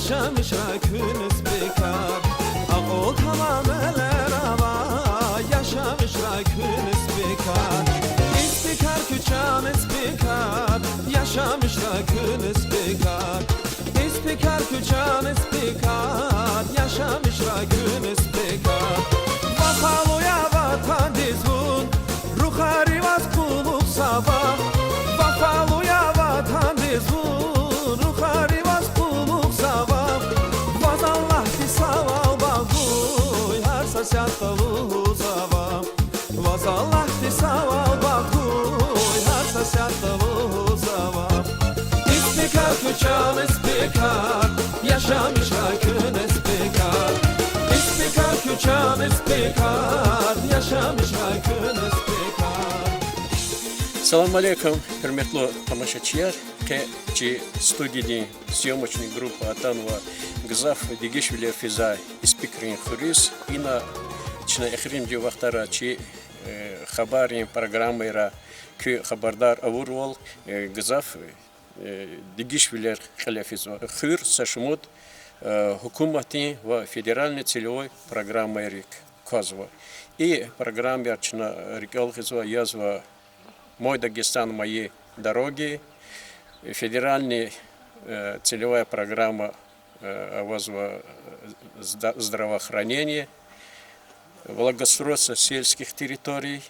yaşamış rakünüz bekar. Ağol tamameler ama yaşamış rakünüz bekar. İspikar küçan ispikar, yaşamış rakünüz bekar. İspikar küçan ispikar, yaşamış rakünüz bekar. Vafalıya vatan dizvun, ruhari vaz kuluk sabah. Vafalıya vatan dizvun, ruhari vaz kuluk sabah. Vaz Allah di saval bağuy, har sasyatavu zavam. Vaz Allah di saval bağuy, har sasyatavu zavam. İspikar küçan ispikar, yaşamış rakün ispikar. İspikar küçan ispikar, yaşamış rakün ispikar. Салам алейкум, hürmetli тамашачылар. Чи студийный съемочный группа Атанова Гзаф Дигишвили Физа Испикрин Хурис и на чина эхрим дивахтара чи хабарин программера к хабардар авурвал Гзаф Дигишвили Халяфиза Хур Сашмут Хукумати в федеральной целевой программы РИК Козва. И программа чина Рикалхизва язва «Мой Дагестан, мои дороги», федеральная целевая программа здравоохранения, благоустройство сельских территорий,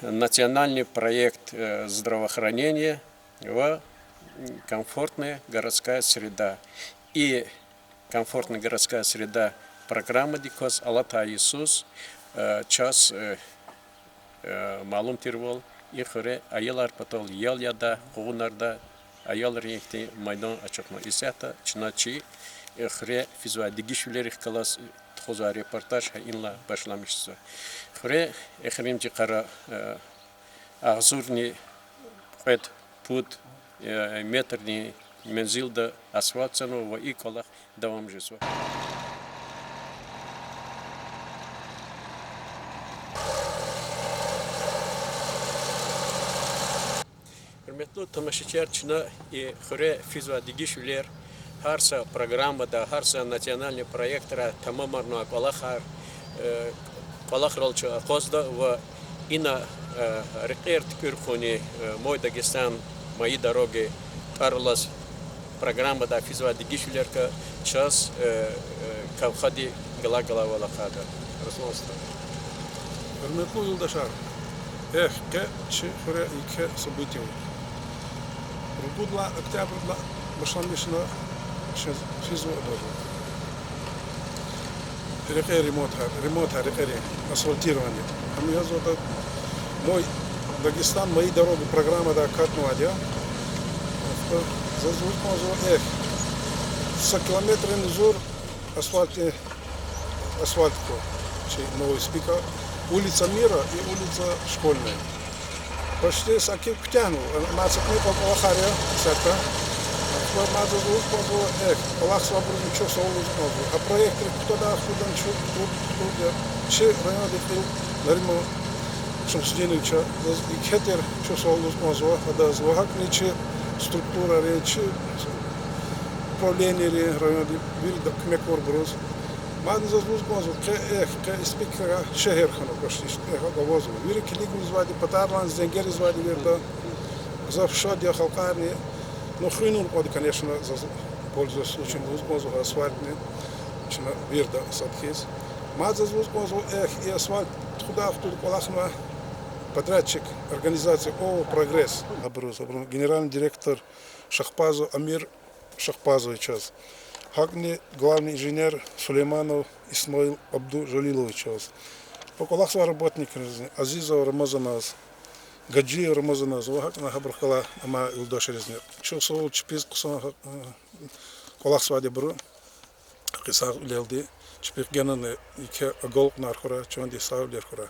национальный проект здравоохранения в комфортная городская среда. И комфортная городская среда программа «Дикоз Алата Иисус» час малум тирвол и хоре аялар потол ял яда хугунарда аял рейхти майдан ачакма исята чначи хоре физва дигишвлерих калас тхоза репортаж инла башламышса хоре эхримти кара агзурни пет пут метрни мензилда асфальтсано ва и колах давам жесва. Hürmetli tamaşaçılar çına xure fizva digişvler harsa programmada harsa nasyonalniy proyektlara tamamarno qalaq rolchu qozda va ina рекерт кюрхуни мой Дагестан мои дороги тарлас программа да физва дигишвлерка час кавхади гала валахада расулста. Hürmetli yoldaşlar, xure iki события. Рудудла октябрьдла башланышына физу тоже. Ремонт, асфальтирование. А мне зовут мой Дагестан, мои дороги, программа да катнуадя. Зазвук можно с километрами зур асфальтку, новый спикер, улица Мира и улица Школьная. Почти саки ктяну, нацепни по Алахария, сета. Маза звук позу, Аллах свободен чувствовал возможно. А проект туда худан чувствовал, че район дефил, наримо, чтобы студенча, и хетер чувствовал возможно, а да звук ниче структура речи, управление район дефил, кмекор брус. Маза звук позу, ке спикера шехер хану почти, говорю. Вири килик звали Патарлан, Зенгер звали верда, завшадия халкарни. Но хренул, конечно, пользуясь случаем возможно асфальтный, верда садхиз. Маза возможно и асфальт туда в ту колахна подрядчик организации ООО «Прогресс». Генеральный директор Шахпазу Амир Шахпазович. Хагни главный инженер Сулейманов Исмаил Абду Жалилович. По колахсва работник Азизов Рамазаназ. Гаджи Рамазаназ. Вахак на хабрахала ама илдашерезне. Чусол чпиз кусан колахсва дебру. Кисар лелди. Чпих генаны ике аголк нархора. Чонди сав лерхора.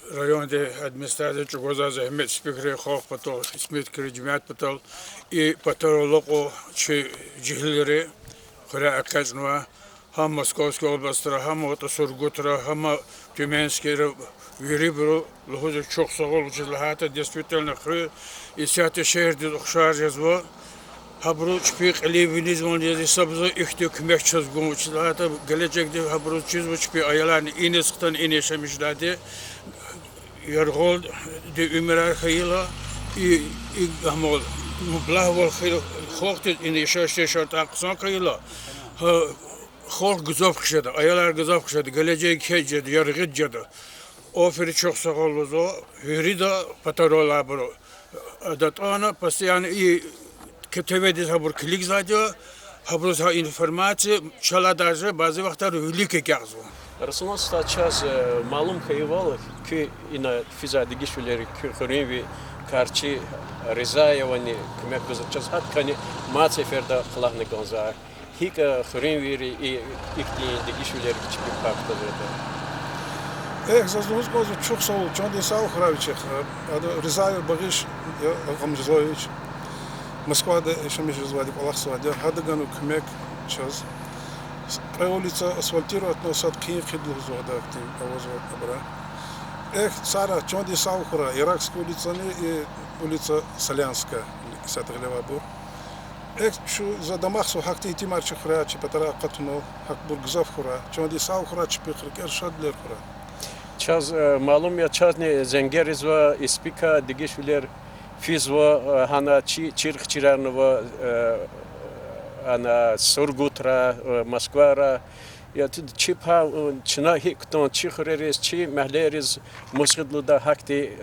Районде администрация чугоза захмет спикре хох потол смет кредимят потол и потолоко че жихлере хора аказнва хам Московской области хам ото Сургутра хам Тюменский вирибру лохоза чок согол училахата действительно хры и сяте шерди ухшар язво Habru çıpık eleviniz var diye sabzı ihtiyo kümek çözgün uçlarda gelecekte habru çözgün çıpık ayalarını iğne sıktan iğne yaşamışlardı. Yargol de Ömer Hayla i gamol mublah vol khil xoqt in yaşaştı şart aqsan Hayla ha xalq güzaf kışadı ayalar güzaf kışadı gelecek kecedi yargıt cadı oferi çok sağ oluz o hürida patarola bro adat ana pas yani i ketevedi habur klik zadio habur ha informatsiya çala даже bazı vaxtlar великий kağız. Расулан сейчас малум хайвал, ки ина физади гишвилери кюрхуринви карчи резаевани кмек гузачас хат кани маце ферда хлахны гонза. Хик хуринвери и ихти дигишвилери чипи пакта зета. Zazduz kozu çok sağ ol. Çoğun sağ ol Hraviçek. Adı Rızayev Bağış Gamzızoviç. Moskva'da yaşamış звали Аллахсваде. Хадыгану кмек час. Улица асфальтирует, но сад кин хидлу зода актив авозо абра. Сара чонди саухра, Иракская улица и улица Солянская, сатглева бур. Шу за домах со хакти тимар чхра, чи патара катно, хакбур гзафхра, чонди саухра, чи пихркер шадлер хра. Час малум я чазни зенгеризва испика дигишвилер физва хана чирх чирарнова она Сургутра, Москвара, я тут чипа чина хиктон чихрерис чи махлерис мусхидлуда хакти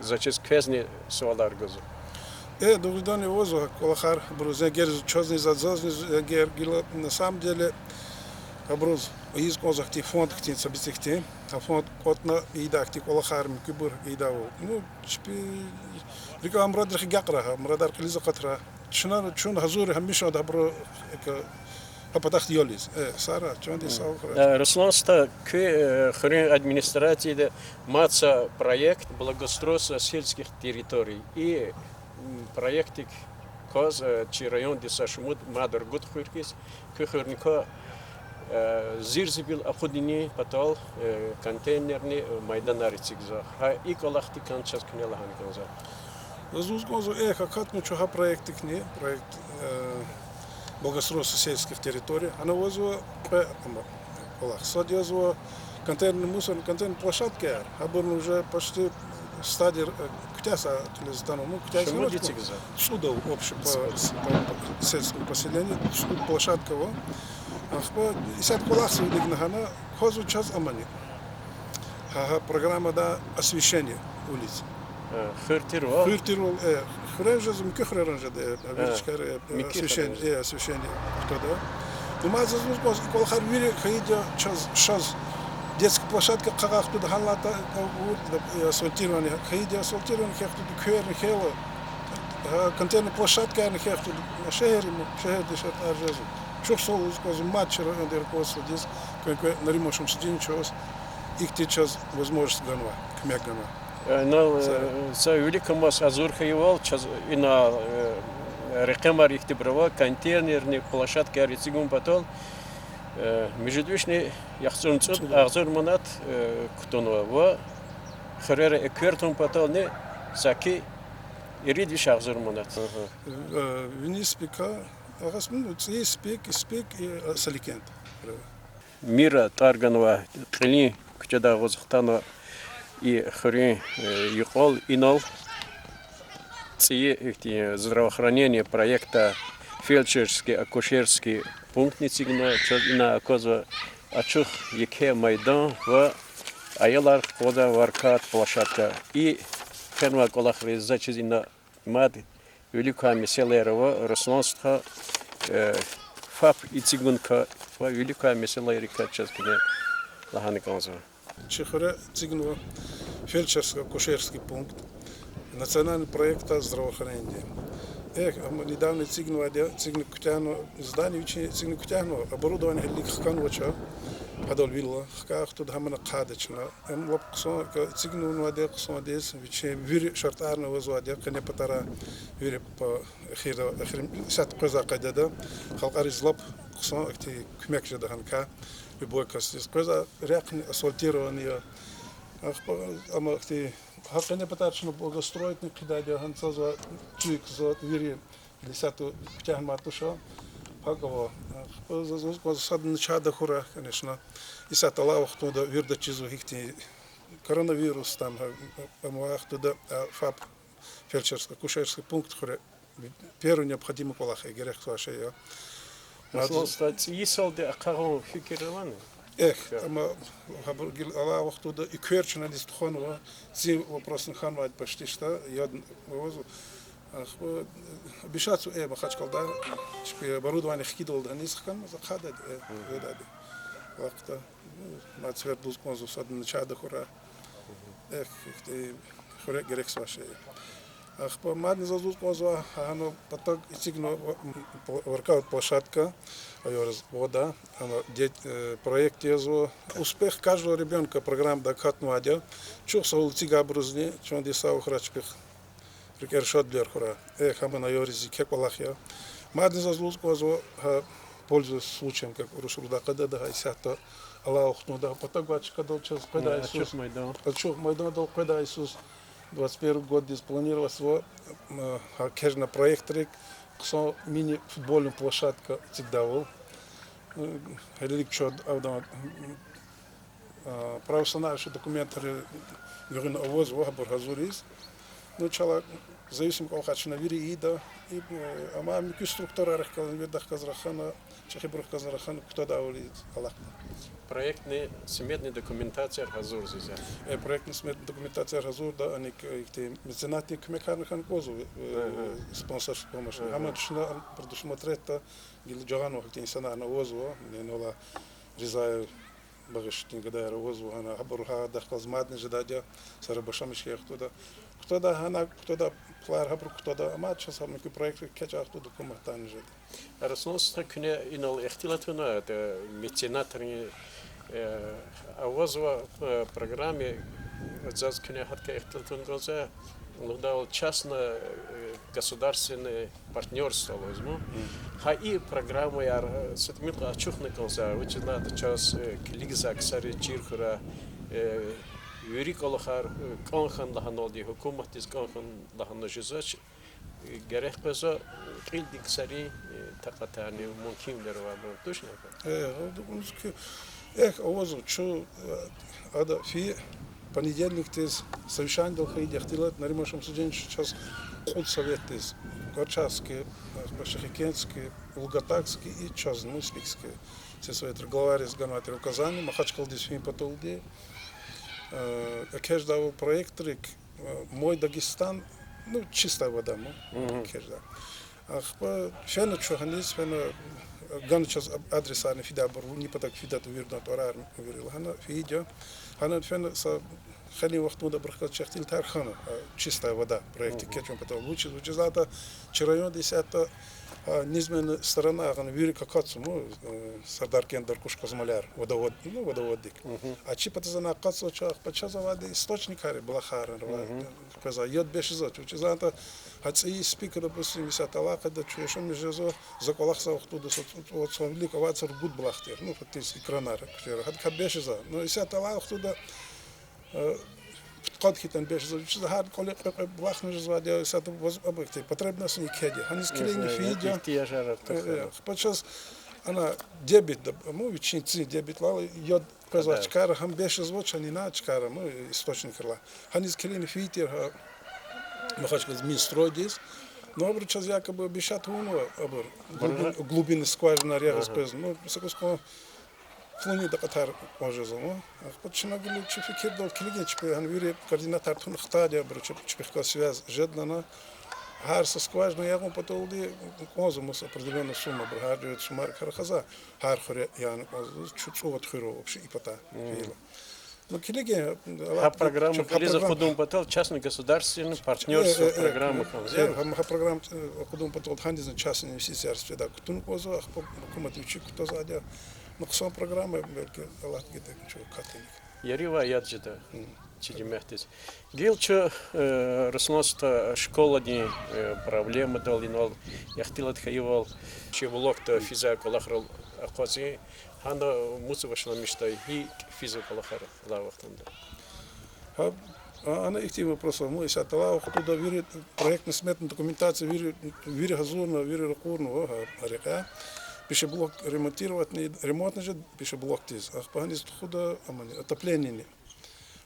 зачес квезни суаларгозу. Дугдани возу колахар брузе гер чозни задзозни гер гила на самом деле абруз из козахти фонд хтин собистихти, а фонд котна идахти колахар микбур идау. Ну чпи рика амрадар хигакра, амрадар килиза катра. Чун хазури хамиша добро апатахт йолис. Сара, чонди саухра. Русланста к хрен администрации маца проект благоустройства сельских территорий и проектик коз чи район десашмуд мадр гуд хуркис к хренко зирзибил аходини патал контейнерни майданарицигза. Ха иколахти канчас кнела ханканза. Заздuz kozu как мы чуха проектик не проект благоустройства сельских территорий. Она возу Аллах садезу контейнерный мусор, контейнерная площадка. Абурн уже почти стадия ктяса телездану, ну ктяса суда общее по сельскому поселению, суд площадка во. Ахпа исят Аллах судигнахана хозу час амани. Программа да освещения улиц. Хыртирвал. Хыртирвал, хренжаз микхренжа да, освещение, освещение, кто да. Но мы заздuz kozu колхар вири хаидя час детская площадка кагах туда халата асфальтирование, хаидя асфальтирование хех туда кверни хела, контейнерная площадка на хех туда шехер дешет аржезу. Чух сол kozu матчер андер косу дис, как на римошем сидим час, их те час возможность ганва, кмек ганва. Но за великом Азур Хайвал и на рекамар их тиброва контейнерные площадки арицигун потол междвечный яхцунцут Азур Манат Кутонова в Херера Эквертон потол не саки иридвиш Азур Манат. Виниспика, агасмин спик и саликент. Мира Тарганова Трени Кучада Возхтанова и хрен юхол инол эти здравоохранение проекта фельдшерский акушерский пункт нецигно на коза ачух еке майдан в аялар кода варкат площадка и ферма колахри зачизина мад великая меселерова русланство фап и цигунка великая меселерика ческine лаханы конза. Чехора цигнова фельдшерско-акушерский пункт, национальный проект здравоохранения. Недавно цигнова кутяно здание цигну кутяно оборудование ликхканвача падал вилла хках тут хамана кадачна лапксон цигну нуаде ксон дес виче вир шартарна возваде кане патара вир по хира ахрим сат коза кадада халкариз лап ксон акти кмек жаданка любой кастис коза рякни асфальтирование ама акти хакане патачно благоустроить никуда де ханца за чик за вир лисату птян матуша, пагово. Сад начада хура, конечно. Исат Аллах туда вирда чизу хихти коронавирус там, амуах туда фаб фельдшерский, кушерский пункт хура. Первый необходимый колах, и грех вашей. Yisaldı akarın fikirlerini. Ама Аллах туда и кверчена листхонова, зи вопросный ханвать почти что, я возу. Обещаться, махачкалда, что оборудование хидол да низком, захадать, видали. Лакта, мать свердус конзу сад начада хура, ты хура грех вашей. Ах, по мадне зазус конзу, оно потом истигно воркаут площадка, вода, проект езу. Успех каждого ребенка программа Дакат Мадя, чухса улицы Габрузни, чон дисау храчпих. Решат Блерхура. Хамана Йоризи Кеквалахия. Мадни зазлуз козу, пользуясь случаем, как Рушурда Кадада, Исята, Аллах, ну да, потагвач, когда сейчас, когда Иисус, Ачух Майдан дал, когда Иисус, 21 год диспланировал свой кежна проекторик, ксон мини-футбольную площадку цигдавал. Релик чод, правоустанавливающие документы, говорю, овоз, вахабур, газурис. Ну, чала, зависим от того, что навири ида, и ама мики структура рахкал, видах казрахана, чахибрух казрахана, кто давали Аллах. Проектная сметная документация Газур здесь. Проектная сметная документация Газур, да, они те меценатные кмекарных козу спонсорскую помощь. Ама душна предусмотреть то, гил джагану, как те инсана на возу, не нола резая багаштин гадая возу, она хабруха дахкал змадный ждадя, сарабашамишки кто-то. Кто-то хана, кто-то плар хабрух, кто-то амат, сейчас мы проект качах туда коматан ждет. Расносно кне инал ихтилатуна, это меценатные авозва программе, заз кне хатка ихтилатун гоза, лудал частно-государственное партнерство возьму. Ха и программа яр сетмит ачухны колза, учина час клигза ксари чирхура Юрик Аллахар канхан лаханолди хукумат из канхан лаханожизач грех пеза килдик сари такатани мумкин дервабо точно. Овозу, что ада фи понедельник тез совещание долхай дехтилат на римашем суде сейчас ход совет тез Горчавский, Башахикенский, Лугатакский и час Муспикский. Все свои главари с ганватер указания, махачкал дисфин потолди. Кеждавал проекторик, мой Дагестан, ну, чистая вода, ну, кежда. Ах, по фена чуханис, фена ганчас адреса на фида бару, не потак фида ту вирнат орар, говорил, хана фидя, хана фена са хали вахту да брахат чахтил тархана, чистая вода, проект кечом потом лучше, зато чирайон десята низменная сторона, она вирика кацуму, Сардар Кендар Кушказмаляр, водовод, ну, водоводик. А чипата за накацу чах, почаса воды источник хари, блахара, каза, йод бешизот, зато хаци спикер, допустим, висят алака, да чуешом межезо, заколахса оттуда, вот свой велик, авацар гуд блахтер, ну, фактически кранар, хатка бешиза, но висят алака оттуда, قد كتن بيش زوج هاد كل بلاخ نجزوا ساتو объекты потребность не кеди они скилини фидя подчас она дебит мы ученицы дебит лала йод каза чкара хам беш звуч они на чкара мы источник крла они скилини фитер махачка мистродис но обручаз якобы обещат уно обр глубины скважины регас пез ну сакуско Флони да катар може зомо. Почему говорю, что фикер дал клиент, что он вирит координатор тун хтадия, бруче чпехка связь жедна, хар со скважиной я ему потолди, козу мус определенная сумма, брахаджует суммар хархаза, хар хоре я чуть вот хиро вообще и пота. Ну клиент. А программа Лиза Худум Патал частный государственный партнерство программы. А программа Худум Патал хандизн частный инвестиционный да, тун козу, а комативчик кто задя. Ну, ксон программы, белки, Аллах где-то что катник. Ярива яджида, чидимехтис. Гил что расноста школа не проблемы дал инвал, яхтилат хаивал, че влог-то физик Аллахрал ахвази, хана мусу вашла мечта и физик Аллахар лавахтанда. Она активно просто мы сейчас тала туда вирит проектно сметная документация вири газурна вири ракурну река пише блок ремонтировать не ремонтный же пише блок тиз а погонис худо амани отопление не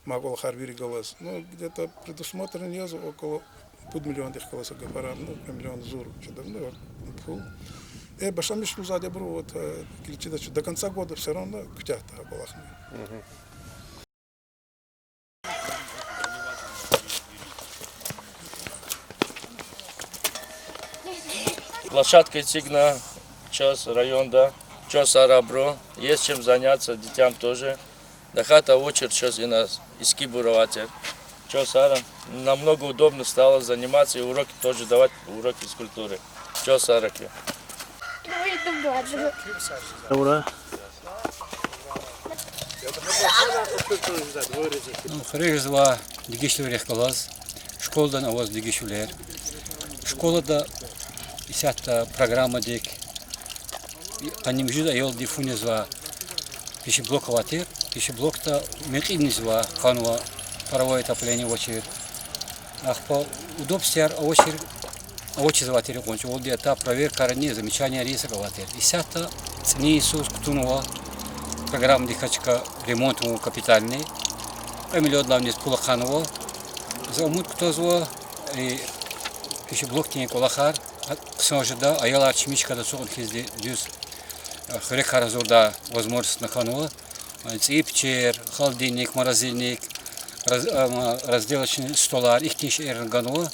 могу харвири голос ну где-то предусмотрено езу около $500,000 их колоса гапара ну $1 миллион зур что-то ну фул башамиш ну сзади бру вот кличида до конца года все равно кутята балахни. Площадка Цигна, час районда, час Арабро. Есть чем заняться детям тоже. Дахата очередь сейчас и нас иски буроватер. Час Ара. Намного удобно стало заниматься и уроки тоже давать, уроки физкультуры. Час Араки. Хрызва дигишлер калаз, школдан аваз дигишлер. Школада исята программа дик. Анимжуда ел дифунизва пищеблок ватер, пищеблокта мекинизва ханва паровое отопление очередь. Ах по удобствиям очередь ватер кончу. Вот это проверка ранее замечания риска ватер. Исята цени Иисус кутунова программа дикачка ремонт капитальный. Эмилион лавнис пулаханова. За умут кто зво и пищеблок тень колахар. Ксожда аяла чимичка да сокон хизди дюс хрекара зорда возможность на ханова. Ципчер, холодильник, морозильник, разделочный столар, их тиш эрганова.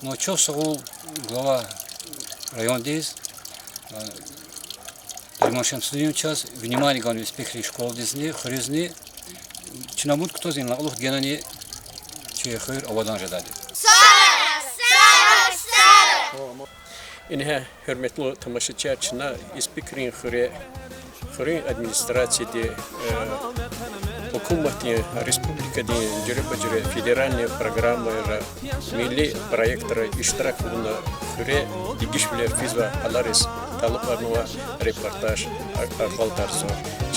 Но чё согул глава район здесь. Ремонтным студиям час внимание гоню спекри школ дизни, хризни. Чинамут кто зин лах генани че хыр авадан жадали. Инха hürmetli tamaşaçılarına ispikrin xure администрации Hukumat Республика Директоры федеральные программы милли проекторы иштирак буна хюре дигишвлер физва аларис талапарнуа репортаж аквалтарсо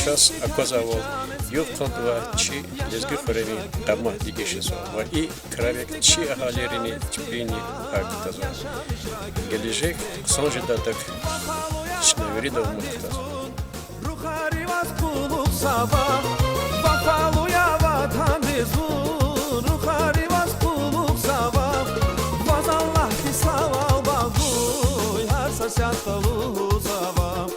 час аказавол юк колдва чи лезги хюреми тама дигишесо ва и кравек чи ахалерини чиприни актазо gelecek son jiddatak şneveri de umutlar. Ruhari vas kuluk sabah Vafaluya vatan bizur Ruhari vas kuluk sabah Vaz Allah ki saval bakuy Her sasyatalu sabah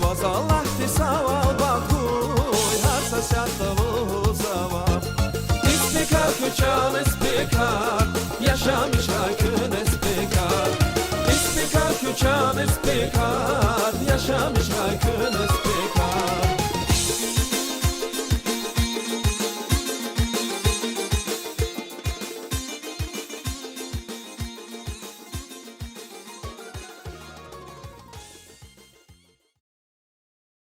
Vaz Allah ki saval bakuy Her sasyatalu sabah İstikar küçan istikar Yaşamış haykın istikar İstikar küçan istikar